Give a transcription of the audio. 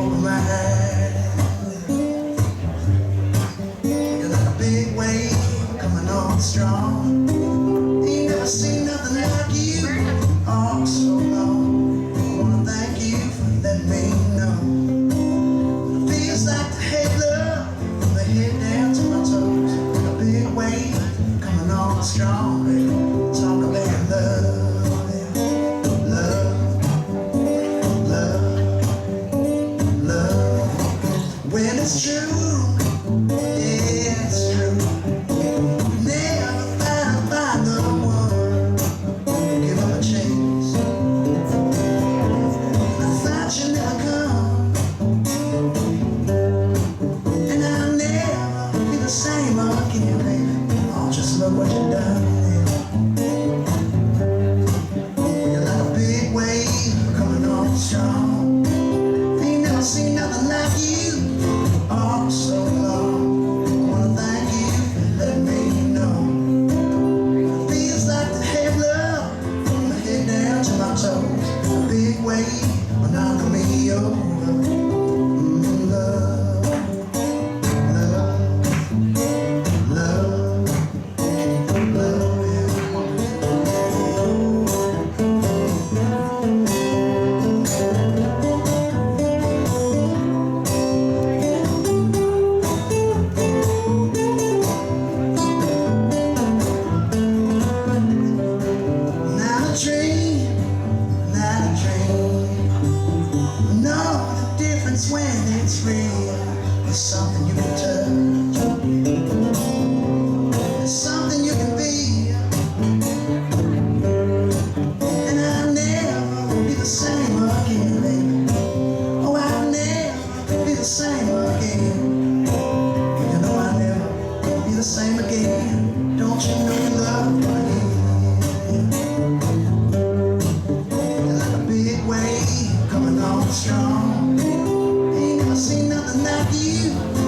over my head. You're like a big wave coming on strong. Ain't never seen nothing like you all so long. I wanna thank you for letting me know. It feels like the head love from the head down to my toes. Like a big wave coming on strong, baby. Talk about love, yeah. When it's true, yeah, it's true. Never find the one. Give up a chance. I thought you'd never come, and I'll never be the same again, baby. Oh, just look what you've done. You're like a big wave coming on strong. Ain't never seen nothing like you. Oh, so long. I wanna thank you for letting me know. It feels like the head love from the head down to my toes. A big wave will knock me over. Love, love, love, love, yeah. Not a dream. Know the difference when it's real. It's something you can touch. It's something you can be. And I'll never be the same again, baby. Oh, I'll never be the same again. You know I'll never be the same again. Don't you know you love me? Big wave coming on strong. Ain't never seen nothing like you.